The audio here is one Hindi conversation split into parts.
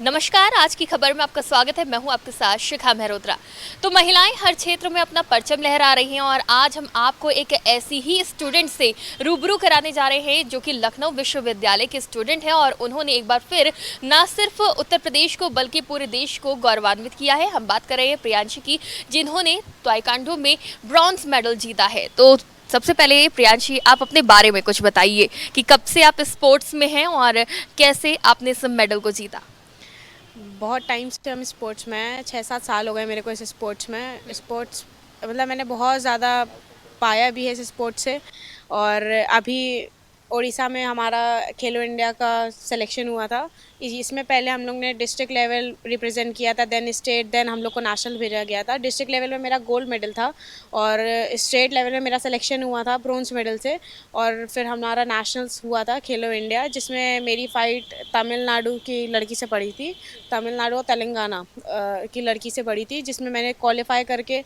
नमस्कार, आज की खबर में आपका स्वागत है। मैं हूं आपके साथ शिखा मेहरोत्रा। तो महिलाएं हर क्षेत्र में अपना परचम लहरा रही हैं और आज हम आपको एक ऐसी ही स्टूडेंट से रूबरू कराने जा रहे हैं जो कि लखनऊ विश्वविद्यालय के स्टूडेंट हैं और उन्होंने एक बार फिर न सिर्फ उत्तर प्रदेश को बल्कि पूरे देश को गौरवान्वित किया है। हम बात कर रहे हैं प्रियांशी की, जिन्होंने ताइक्वांडो में ब्रॉन्ज मेडल जीता है। तो सबसे पहले प्रियांशी, आप अपने बारे में कुछ बताइए कि कब से आप स्पोर्ट्स में हैं और कैसे आपने इस मेडल को जीता। बहुत टाइम से हम स्पोर्ट्स में हैं। 6-7 साल हो गए मेरे को इस स्पोर्ट्स मतलब मैंने बहुत ज़्यादा पाया भी है इस स्पोर्ट्स से। और अभी उड़ीसा में हमारा खेलो इंडिया का सिलेक्शन हुआ था। इसमें पहले हम लोग ने डिस्ट्रिक्ट लेवल रिप्रेजेंट किया था, देन स्टेट, देन हम लोग को नेशनल भेजा गया था। डिस्ट्रिक्ट लेवल में मेरा गोल्ड मेडल था और स्टेट लेवल में मेरा सिलेक्शन हुआ था ब्रोंज मेडल से। और फिर हमारा नेशनल्स हुआ था खेलो इंडिया, जिसमें मेरी फ़ाइट तमिलनाडु की लड़की से पड़ी थी। तमिलनाडु और तेलंगाना की लड़की से पड़ी थी, जिसमें मैंने क्वालिफाई करके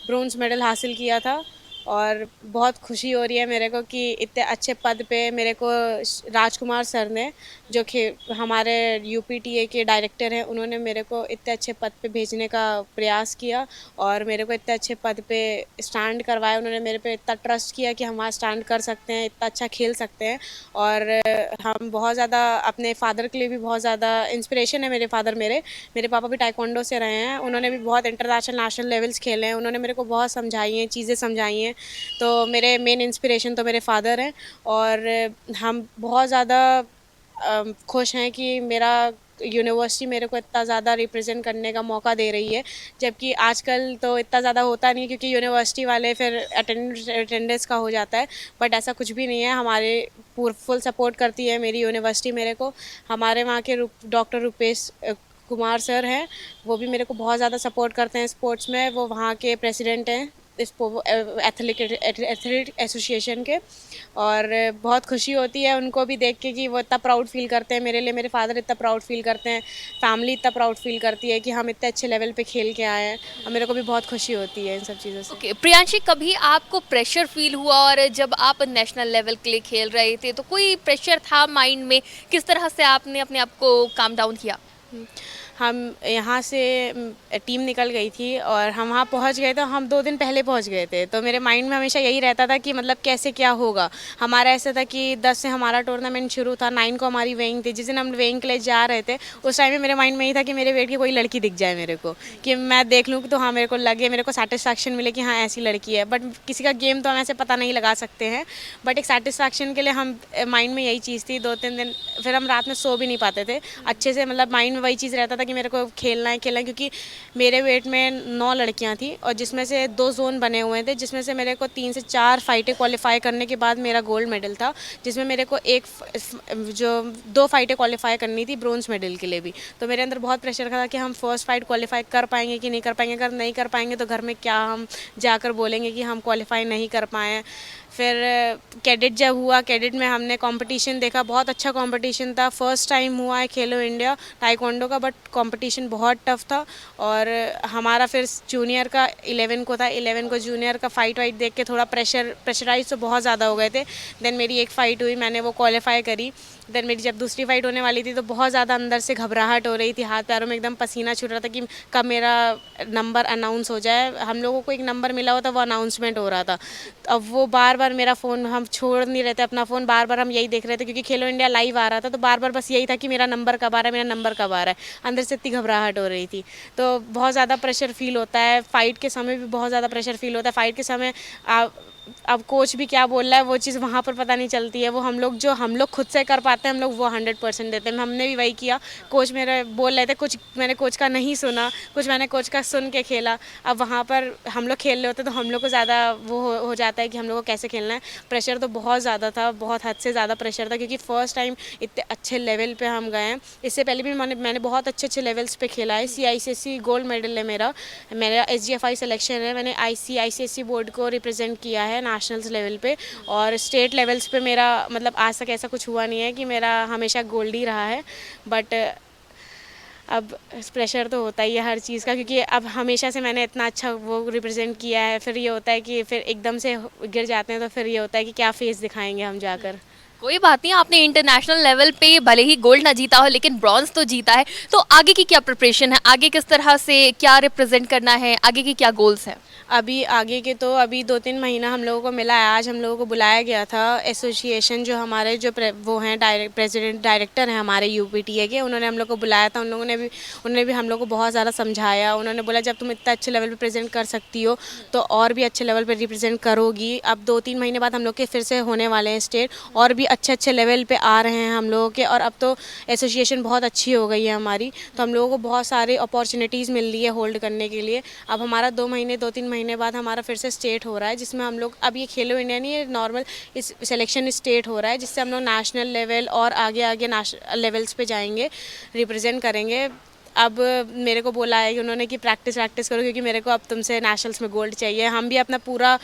ब्रोंज मेडल हासिल किया था। और बहुत खुशी हो रही है मेरे को कि इतने अच्छे पद पे मेरे को राजकुमार सर ने, जो कि हमारे यूपीटीए के डायरेक्टर हैं, उन्होंने मेरे को इतने अच्छे पद पे भेजने का प्रयास किया और मेरे को इतने अच्छे पद पे स्टैंड करवाया। उन्होंने मेरे पे इतना ट्रस्ट किया कि हम वहाँ स्टैंड कर सकते हैं, इतना अच्छा खेल सकते हैं। और हम बहुत ज़्यादा अपने फादर के लिए भी बहुत ज़्यादा इंस्पिरेशन है। मेरे फादर मेरे पापा भी ताइक्वांडो से रहे हैं। उन्होंने भी बहुत इंटरनेशनल नेशनल लेवल्स खेले हैं। उन्होंने मेरे को बहुत समझाई हैं, चीज़ें समझाई हैं। तो मेरे मेन इंस्पिरेशन तो मेरे फादर हैं। और हम बहुत ज़्यादा खुश हैं कि मेरा यूनिवर्सिटी मेरे को इतना ज़्यादा रिप्रेजेंट करने का मौका दे रही है। जबकि आजकल तो इतना ज़्यादा होता नहीं है, क्योंकि यूनिवर्सिटी वाले फिर अटेंडेंस का हो जाता है। बट ऐसा कुछ भी नहीं है, हमारे फुल सपोर्ट करती है मेरी यूनिवर्सिटी मेरे को। हमारे वहाँ के डॉक्टर रुपेश कुमार सर हैं, वो भी मेरे को बहुत ज़्यादा सपोर्ट करते हैं स्पोर्ट्स में। वो वहाँ के प्रेसिडेंट हैं इस एथलीट एसोसिएशन के। और बहुत खुशी होती है उनको भी देख के कि वो इतना प्राउड फील करते हैं मेरे लिए। मेरे फादर इतना प्राउड फील करते हैं, फैमिली इतना प्राउड फील करती है कि हम इतने अच्छे लेवल पे खेल के आए हैं। और मेरे को भी बहुत खुशी होती है इन सब चीज़ों से। ओके प्रियांशी, कभी आपको प्रेशर फील हुआ और जब आप नेशनल लेवल के लिए खेल रहे थे तो कोई प्रेशर था माइंड में? किस तरह से आपने अपने आप को काम डाउन किया? हम यहाँ से टीम निकल गई थी और हम वहाँ पहुँच गए, तो हम 2 दिन पहले पहुँच गए थे। तो मेरे माइंड में हमेशा यही रहता था कि मतलब कैसे क्या होगा। हमारा ऐसा था कि 10 से हमारा टूर्नामेंट शुरू था, 9 को हमारी वेइंग थी। जिस दिन हम वेइंग के लिए जा रहे थे, उस टाइम में मेरे माइंड में यही था कि मेरे वेट की कोई लड़की दिख जाए मेरे को, कि मैं देख लूँ तो हाँ मेरे को लगे, मेरे को सेटिस्फैक्शन मिले कि हाँ ऐसी लड़की है। बट किसी का गेम तो हम ऐसे पता नहीं लगा सकते हैं। बट एक सेटिस्फैक्शन के लिए हम माइंड में यही चीज़ थी। 2-3 दिन फिर हम रात में सो भी नहीं पाते थे अच्छे से। मतलब माइंड में वही चीज़ रहता था कि मेरे को खेलना है क्योंकि मेरे वेट में 9 लड़कियां थी और जिसमें से 2 जोन बने हुए थे, जिसमें से मेरे को 3 से 4 फाइटें क्वालिफाई करने के बाद मेरा गोल्ड मेडल था, जिसमें मेरे को जो 2 फाइटें क्वालिफाई करनी थी ब्रोंज मेडल के लिए भी। तो मेरे अंदर बहुत प्रेशर था कि हम फर्स्ट फाइट क्वालिफाई कर पाएंगे कि नहीं कर पाएंगे। अगर नहीं कर पाएंगे तो घर में क्या हम जाकर बोलेंगे कि हम क्वालिफाई नहीं कर पाए। फिर कैडेट जब हुआ, कैडेट में हमने कंपटीशन देखा, बहुत अच्छा कंपटीशन था। फर्स्ट टाइम हुआ है खेलो इंडिया ताइक्वांडो का, बट कंपटीशन बहुत टफ था। और हमारा फिर जूनियर का 11 को था, 11 को जूनियर का फाइट वाइट देख के थोड़ा प्रेशराइज तो बहुत ज़्यादा हो गए थे। देन मेरी एक फ़ाइट हुई, मैंने वो क्वालिफाई करी। देन मेरी जब दूसरी फाइट होने वाली थी तो बहुत ज़्यादा अंदर से घबराहट हो रही थी, हाथ पैरों में एकदम पसीना छूट रहा था कि कब मेरा नंबर अनाउंस हो जाए। हम लोगों को एक नंबर मिला हुआ था, वो अनाउंसमेंट हो रहा था। अब वो बार बार मेरा फ़ोन, हम छोड़ नहीं रहे थे अपना फ़ोन, बार बार हम यही देख रहे थे क्योंकि खेलो इंडिया लाइव आ रहा था। तो बार बार बस यही था कि मेरा नंबर कब आ रहा है, मेरा नंबर कब आ रहा है। अंदर से इतनी घबराहट हो रही थी। तो बहुत ज़्यादा प्रेशर फील होता है। फ़ाइट के समय भी बहुत ज़्यादा प्रेशर फील होता है। फ़ाइट के समय अब कोच भी क्या बोल रहा है वो चीज़ वहाँ पर पता नहीं चलती है। वो हम लोग खुद से कर पाते हैं, हम लोग वो 100% देते हैं। हमने भी वही किया। कोच मेरे बोल रहे थे, कुछ मैंने कोच का नहीं सुना, कुछ मैंने कोच का सुन के खेला। अब वहाँ पर हम लोग खेल रहे होते तो हम लोग को ज़्यादा वो हो जाता है कि हम लोग को कैसे खेलना है। प्रेशर तो बहुत ज़्यादा था, बहुत हद से ज़्यादा प्रेशर था, क्योंकि फ़र्स्ट टाइम इतने अच्छे लेवल पे हम गए हैं। इससे पहले भी मैंने बहुत अच्छे अच्छे लेवल्स पे खेला है। CICSE गोल्ड मेडल है मेरा SGFI सिलेक्शन है। मैंने ICICSE बोर्ड को रिप्रेजेंट किया है नेशनल्स लेवल पे। और स्टेट लेवल्स पे मेरा मतलब आज तक ऐसा कुछ हुआ नहीं है कि मेरा हमेशा गोल्ड ही रहा है। बट अब प्रेशर तो होता ही है हर चीज़ का, क्योंकि अब हमेशा से मैंने इतना अच्छा वो रिप्रेजेंट किया है। फिर ये होता है कि फिर एकदम से गिर जाते हैं तो फिर ये होता है कि क्या फेस दिखाएंगे हम जाकर। कोई बात नहीं, आपने इंटरनेशनल लेवल पे भले ही गोल्ड ना जीता हो लेकिन ब्रॉन्ज तो जीता है। तो आगे की क्या प्रिपरेशन है, आगे किस तरह से क्या रिप्रेजेंट करना है, आगे की क्या गोल्स हैं? अभी आगे के तो अभी 2-3 महीना हम लोगों को मिला है। आज हम लोगों को बुलाया गया था एसोसिएशन, जो हमारे वो हैं प्रेसिडेंट डायरेक्टर हैं हमारे यूपीटीए के, उन्होंने हम लोग को बुलाया था। उन्होंने भी हम लोग को बहुत ज़्यादा समझाया। उन्होंने बोला जब तुम इतना अच्छे लेवल पे प्रेजेंट कर सकती हो तो और भी अच्छे लेवल पे रिप्रेजेंट करोगी। अब 2-3 महीने बाद हम लोग के फिर से होने वाले हैं स्टेट, और भी अच्छे अच्छे लेवल पे आ रहे हैं हम लोगों के। और अब तो एसोसिएशन बहुत अच्छी हो गई है हमारी, तो हम लोगों को बहुत सारी अपॉर्चुनिटीज़ मिल रही है होल्ड करने के लिए। अब हमारा 2-3 महीने बाद हमारा फिर से स्टेट हो रहा है, जिसमें हम लोग, अब ये खेलो इंडिया नहीं, ये नॉर्मल इस सिलेक्शन स्टेट हो रहा है, जिससे हम लोग नेशनल लेवल और आगे आगे नेशनल लेवल्स पे जाएंगे, रिप्रेजेंट करेंगे। अब मेरे को बोला है कि उन्होंने कि प्रैक्टिस करो, क्योंकि मेरे को अब तुमसे नेशनल्स में गोल्ड चाहिए। हम भी अपना पूरा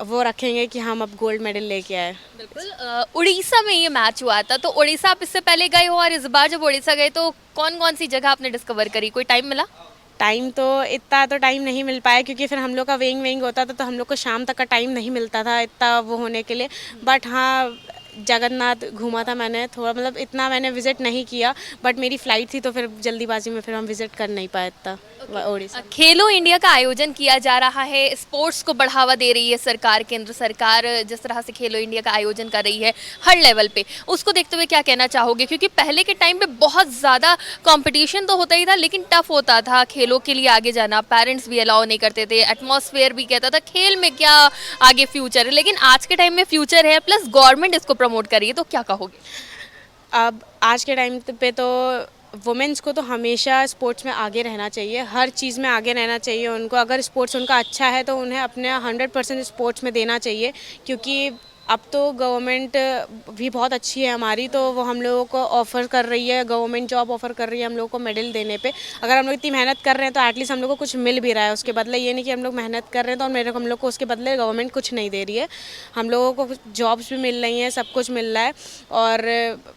वो रखेंगे कि हम अब गोल्ड मेडल लेके आए। बिल्कुल। उड़ीसा में ये मैच हुआ था, तो उड़ीसा आप इससे पहले गए हो, और इस बार जब उड़ीसा गए तो कौन कौन सी जगह आपने डिस्कवर करी, कोई टाइम मिला? टाइम तो इतना तो टाइम नहीं मिल पाया, क्योंकि फिर हम लोग का वेइंग होता था, तो हम लोग को शाम तक का टाइम नहीं मिलता था इतना वो होने के लिए। बट हाँ, जगन्नाथ घूमा था मैंने थोड़ा, मतलब इतना मैंने विज़िट नहीं किया, बट मेरी फ़्लाइट थी तो फिर जल्दीबाजी में फिर हम विज़िट कर नहीं पाए इतना उड़ीसा। खेलो इंडिया का आयोजन किया जा रहा है, स्पोर्ट्स को बढ़ावा दे रही है सरकार, केंद्र सरकार जिस तरह से खेलो इंडिया का आयोजन कर रही है हर लेवल पे, उसको देखते हुए क्या कहना चाहोगे? क्योंकि पहले के टाइम पे बहुत ज़्यादा कंपटीशन तो होता ही था, लेकिन टफ होता था खेलों के लिए आगे जाना, पेरेंट्स भी अलाउ नहीं करते थे, एटमॉस्फेयर भी कहता था खेल में क्या आगे फ्यूचर है, लेकिन आज के टाइम में फ्यूचर है, प्लस गवर्नमेंट इसको प्रमोट कर रही है, तो क्या कहोगे? अब आज के टाइम पे तो वुमेंस को तो हमेशा स्पोर्ट्स में आगे रहना चाहिए, हर चीज़ में आगे रहना चाहिए उनको। अगर स्पोर्ट्स उनका अच्छा है तो उन्हें अपने 100% स्पोर्ट्स में देना चाहिए, क्योंकि अब तो गवर्नमेंट भी बहुत अच्छी है हमारी, तो वो हम लोगों को ऑफ़र कर रही है, गवर्नमेंट जॉब ऑफ़र कर रही है हम लोगों को मेडल देने पे। अगर हम लोग इतनी मेहनत कर रहे हैं तो एटलीस्ट हम लोग को कुछ मिल भी रहा है उसके बदले। ये नहीं कि हम लोग मेहनत कर रहे हैं तो हम लोग को उसके बदले गवर्नमेंट कुछ नहीं दे रही है। हम लोगों को जॉब्स भी मिल रही हैं, सब कुछ मिल रहा है, और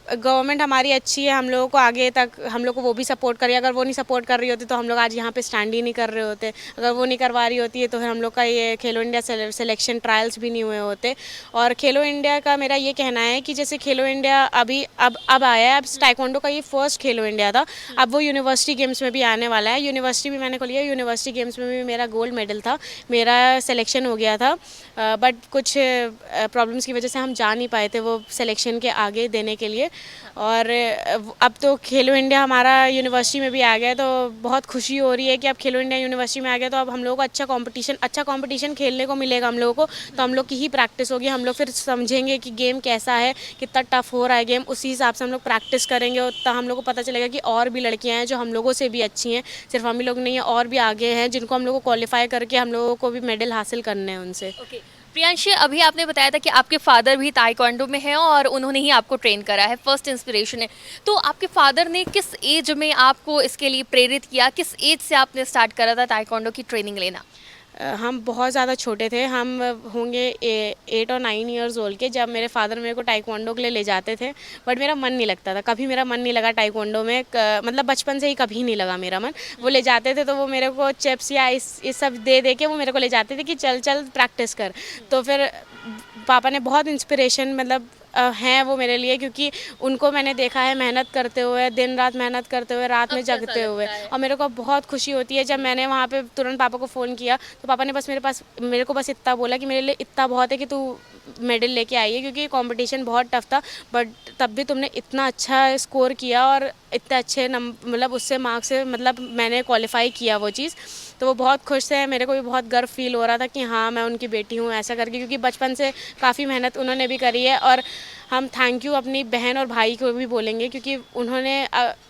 गवर्नमेंट हमारी अच्छी है, हम लोगों को आगे तक हम लोग को वो भी सपोर्ट करिए। अगर वो नहीं सपोर्ट कर रही होती तो हम लोग आज यहाँ पे स्टैंड ही नहीं कर रहे होते। अगर वो नहीं करवा रही होती है तो फिर हम लोग का ये खेलो इंडिया सिलेक्शन ट्रायल्स भी नहीं हुए होते। और खेलो इंडिया का मेरा ये कहना है कि जैसे खेलो इंडिया अभी अब आया है, अब टाइकोंडो का ये फर्स्ट खेलो इंडिया था, अब वो यूनिवर्सिटी गेम्स में भी आने वाला है। यूनिवर्सिटी भी मैंने को लिया, यूनिवर्सिटी गेम्स में भी मेरा गोल्ड मेडल था, मेरा सिलेक्शन हो गया था, बट कुछ प्रॉब्लम्स की वजह से हम जा नहीं पाए थे वो सिलेक्शन के आगे देने के लिए। और अब तो खेलो इंडिया हमारा यूनिवर्सिटी में भी आ गया है, तो बहुत खुशी हो रही है कि अब खेलो इंडिया यूनिवर्सिटी में आ गया, तो अब हम लोगों को अच्छा कंपटीशन खेलने को मिलेगा हम लोगों को। तो हम लोग की ही प्रैक्टिस होगी, हम लोग फिर समझेंगे कि गेम कैसा है, कितना टफ हो रहा है गेम, उसी हिसाब से हम लोग प्रैक्टिस करेंगे। और तब हम लोग को पता चलेगा कि और भी लड़कियां हैं जो हम लोगों से भी अच्छी हैं, सिर्फ हम ही लोग नहीं हैं, और भी आगे हैं जिनको हम लोग को क्वालिफाई करके हम लोगों को भी मेडल हासिल करने हैं उनसे। ओके। प्रियांशी, अभी आपने बताया था कि आपके फादर भी ताइक्वांडो में हैं और उन्होंने ही आपको ट्रेन करा है, फर्स्ट इंस्पिरेशन है। तो आपके फादर ने किस एज में आपको इसके लिए प्रेरित किया, किस एज से आपने स्टार्ट करा था ताइक्वांडो की ट्रेनिंग लेना? हम बहुत ज़्यादा छोटे थे, हम होंगे 8 और 9 ईयर्स ओल्ड के, जब मेरे फादर मेरे को टाइक्वांडो के लिए ले जाते थे। बट मेरा मन नहीं लगता था, कभी मेरा मन नहीं लगा टाइक्वांडो में, मतलब बचपन से ही कभी नहीं लगा मेरा मन। वो ले जाते थे तो वो मेरे को चिप्स या इस सब दे के वो मेरे को ले जाते थे कि चल चल प्रैक्टिस कर। तो फिर पापा ने बहुत इंस्पिरेशन मतलब हैं वो मेरे लिए, क्योंकि उनको मैंने देखा है मेहनत करते हुए, दिन रात मेहनत करते हुए, रात में जगते हुए, और मेरे को बहुत खुशी होती है जब मैंने वहाँ पे तुरंत पापा को फ़ोन किया तो पापा ने बस मेरे को बस इतना बोला कि मेरे लिए इतना बहुत है कि तू मेडल लेके आई है, क्योंकि कंपटीशन बहुत टफ था, बट तब भी तुमने इतना अच्छा स्कोर किया और इतने अच्छे मतलब उससे मार्क्स से मतलब मैंने क्वालिफाई किया वो चीज़। तो वो बहुत खुश थे, मेरे को भी बहुत गर्व फील हो रहा था कि हाँ मैं उनकी बेटी हूँ ऐसा करके, क्योंकि बचपन से काफ़ी मेहनत उन्होंने भी करी है। और हम थैंक यू अपनी बहन और भाई को भी बोलेंगे, क्योंकि उन्होंने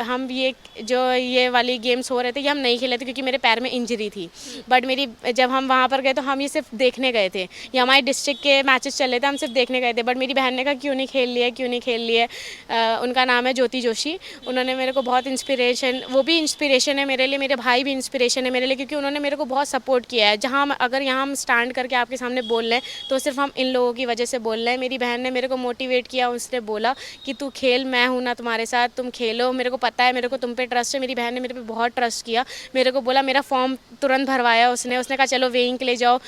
हम ये वाली गेम्स हो रहे थे ये हम नहीं खेले थे क्योंकि मेरे पैर में इंजरी थी। बट जब हम वहाँ पर गए तो हम ये सिर्फ देखने गए थे, ये हमारे डिस्ट्रिक्ट के मैचेस चल रहे थे, हम सिर्फ देखने गए थे। बट मेरी बहन ने कहा क्यों नहीं खेल लिया, क्यों नहीं खेल लिया। उनका नाम है ज्योति जोशी, उन्होंने उन्होंने मेरे को बहुत इंस्पिरेशन, वो भी इंस्पिरेशन है मेरे लिए, मेरे भाई भी इंस्पिरेशन है मेरे लिए, क्योंकि उन्होंने मेरे को बहुत सपोर्ट किया है। जहाँ अगर यहाँ हम स्टैंड करके आपके सामने बोल रहे हैं तो सिर्फ हम इन लोगों की वजह से बोल रहे हैं। मेरी बहन ने मेरे को मोटिवेट किया, उसने बोला कि तू खेल, मैं हूँ ना तुम्हारे साथ, तुम खेलो, मेरे को पता है, मेरे को तुम पे ट्रस्ट है। मेरी बहन ने मेरे पे बहुत ट्रस्ट किया, मेरे को बोला, मेरा फॉर्म तुरंत भरवाया उसने कहा चलो वेइंग के लिए जाओ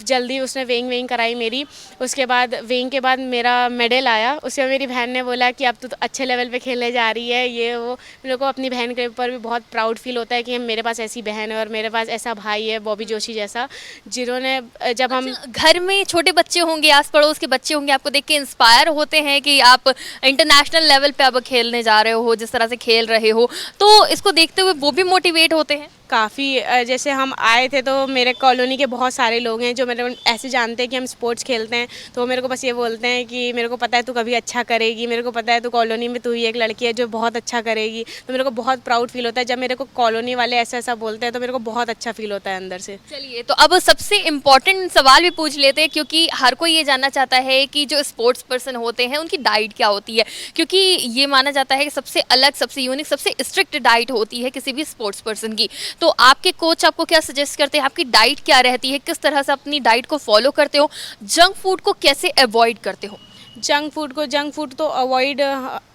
जल्दी। उसने वेइंग कराई मेरी। उसके बाद वेइंग के बाद मेरा मेडल आया। उसके बाद मेरी बहन ने बोला कि अब तो अच्छे लेवल पे खेलने जा रही है, ये वो। मेरे को अपनी बहन के ऊपर भी बहुत प्राउड फील होता है कि मेरे पास ऐसी बहन है और मेरे पास ऐसा भाई है बॉबी जोशी जैसा, जिन्होंने जब हम घर में छोटे बच्चे होंगे, आस पड़ोस के बच्चे होंगे, आपको देख के इंस्पायर होते हैं कि आप इंटरनेशनल लेवल पे अब खेलने जा रहे हो, जिस तरह से खेल रहे हो, तो इसको देखते हुए वो भी मोटिवेट होते हैं? काफ़ी जैसे हम आए थे तो मेरे कॉलोनी के बहुत सारे लोग हैं जो मेरे ऐसे जानते हैं कि हम स्पोर्ट्स खेलते हैं, तो मेरे को बस ये बोलते हैं कि मेरे को पता है तू कभी अच्छा करेगी, मेरे को पता है तू कॉलोनी में तू ही एक लड़की है जो बहुत अच्छा करेगी। तो मेरे को बहुत प्राउड फील होता है जब मेरे को कॉलोनी वाले ऐसा बोलते हैं, तो मेरे को बहुत अच्छा फील होता है अंदर से। चलिए, तो अब सबसे इम्पोर्टेंट सवाल भी पूछ लेते हैं, क्योंकि हर कोई ये जानना चाहता है कि जो स्पोर्ट्स पर्सन होते हैं उनकी डाइट क्या होती है, क्योंकि ये माना जाता है कि सबसे अलग, सबसे यूनिक, सबसे स्ट्रिक्ट डाइट होती है किसी भी स्पोर्ट्स पर्सन की। तो आपके कोच आपको क्या सजेस्ट करते हैं, आपकी डाइट क्या रहती है, किस तरह से अपनी डाइट को फॉलो करते हो, जंक फूड को कैसे अवॉइड करते हो? जंक फूड तो अवॉइड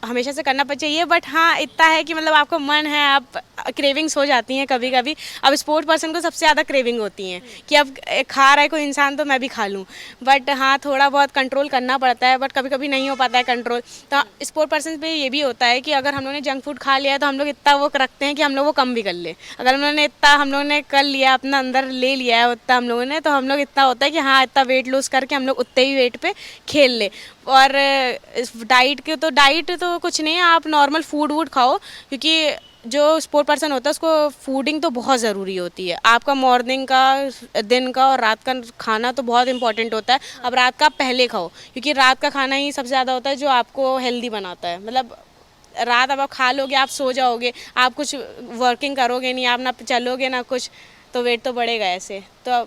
हमेशा से करना चाहिए, बट हाँ इतना है कि मतलब आपको मन है, आप क्रेविंग्स हो जाती हैं कभी कभी। अब स्पोर्ट पर्सन को सबसे ज़्यादा क्रेविंग होती हैं कि अब खा रहा है कोई इंसान तो मैं भी खा लूँ, बट हाँ थोड़ा बहुत कंट्रोल करना पड़ता है, बट कभी कभी नहीं हो पाता है कंट्रोल। तो स्पोर्ट पर्सन पे ये भी होता है कि अगर हम लोगों ने जंक फूड खा लिया है तो हम लोग इतना वो रखते हैं कि हम लोग वो कम भी कर ले। अगर हम लोगों ने कर लिया, अपना अंदर ले लिया है उतना हम लोगों ने, तो हम लोग इतना होता है कि हाँ इतना वेट लूज़ करके हम लोग उतने ही वेट पे खेल ले। और डाइट तो कुछ नहीं है, आप नॉर्मल फूड खाओ, क्योंकि जो स्पोर्ट पर्सन होता है उसको फूडिंग तो बहुत ज़रूरी होती है। आपका मॉर्निंग का, दिन का और रात का खाना तो बहुत इंपॉर्टेंट होता है। अब रात का पहले खाओ, क्योंकि रात का खाना ही सबसे ज़्यादा होता है जो आपको हेल्दी बनाता है। मतलब रात अब आप खा लोगे, आप सो जाओगे, आप कुछ वर्किंग करोगे नहीं, आप ना चलोगे ना कुछ, तो वेट तो बढ़ेगा ऐसे। तो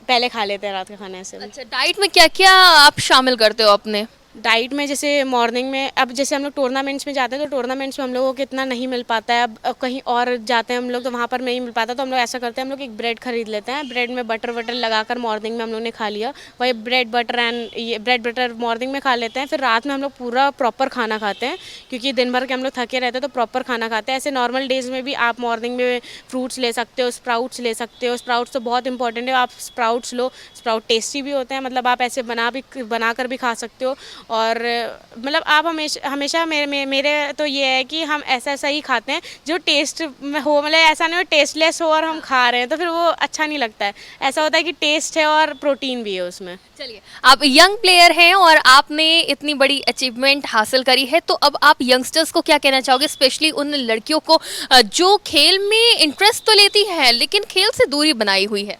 पहले खा लेते हैं रात का खाना ऐसे। अच्छा, डाइट में क्या क्या आप शामिल करते हो अपने? डाइट में जैसे मॉर्निंग में, अब जैसे हम लोग टूर्नामेंट्स में जाते हैं तो टूर्नामेंट्स में हम लोगों को इतना नहीं मिल पाता है। अब कहीं और जाते हैं हम लोग तो वहाँ पर नहीं मिल पाता, तो हम लोग ऐसा करते हैं, हम लोग एक ब्रेड खरीद लेते हैं, ब्रेड में बटर लगाकर मॉर्निंग में हम लोग ने खा लिया। वही ब्रेड बटर मॉर्निंग में खा लेते हैं। फिर रात में हम लोग पूरा प्रॉपर खाना खाते हैं, क्योंकि दिन भर के हम लोग थके रहते हैं, तो प्रॉपर खाना खाते हैं। ऐसे नॉर्मल डेज़ में भी आप मॉर्निंग में फ्रूट्स ले सकते हो, स्प्राउट्स ले सकते हो। स्प्राउट्स तो बहुत इंपॉर्टेंट है, आप स्प्राउट्स लो, स्प्राउट टेस्टी भी होते हैं, मतलब आप ऐसे बना कर भी खा सकते हो। और मतलब आप हमेशा मेरे तो ये है कि हम ऐसा ही खाते हैं जो टेस्ट में हो, मतलब ऐसा नहीं हो टेस्टलेस हो और हम खा रहे हैं, तो फिर वो अच्छा नहीं लगता है। ऐसा होता है कि टेस्ट है और प्रोटीन भी है उसमें। चलिए, आप यंग प्लेयर हैं और आपने इतनी बड़ी अचीवमेंट हासिल करी है, तो अब आप यंगस्टर्स को क्या कहना चाहोगे, स्पेशली उन लड़कियों को जो खेल में इंटरेस्ट तो लेती है लेकिन खेल से दूरी बनाई हुई है?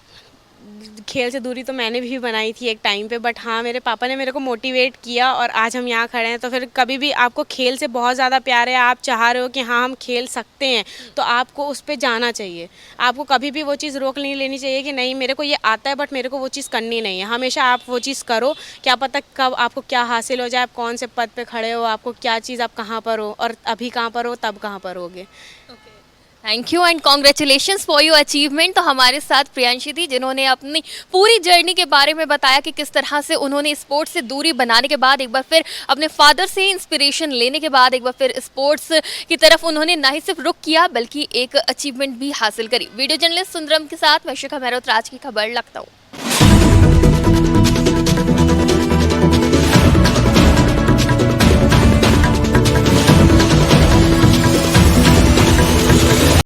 खेल से दूरी तो मैंने भी बनाई थी एक टाइम पे, बट हाँ मेरे पापा ने मेरे को मोटिवेट किया और आज हम यहाँ खड़े हैं। तो फिर कभी भी आपको खेल से बहुत ज़्यादा प्यार है, आप चाह रहे हो कि हाँ हम खेल सकते हैं, तो आपको उस पर जाना चाहिए। आपको कभी भी वो चीज़ रोक नहीं लेनी चाहिए कि नहीं मेरे को ये आता है बट मेरे को वो चीज़ करनी नहीं है। हमेशा आप वो चीज़ करो, क्या पता कब आपको क्या हासिल हो जाए, आप कौन से पद पे खड़े हो, आपको क्या चीज़, आप कहाँ पर हो और अभी कहाँ पर हो, तब कहाँ पर होगे। Thank you and congratulations for your achievement. तो हमारे साथ प्रियांशी थी, जिन्होंने अपनी पूरी जर्नी के बारे में बताया कि किस तरह से उन्होंने स्पोर्ट्स से दूरी बनाने के बाद एक बार फिर अपने फादर से इंस्पिरेशन लेने के बाद एक बार फिर स्पोर्ट्स की तरफ उन्होंने ना ही सिर्फ रुख किया बल्कि एक अचीवमेंट भी हासिल करी। वीडियो जर्नलिस्ट सुंदरम के साथ मैं शिखा मेहरोत्रा, आज की खबर लखनऊ।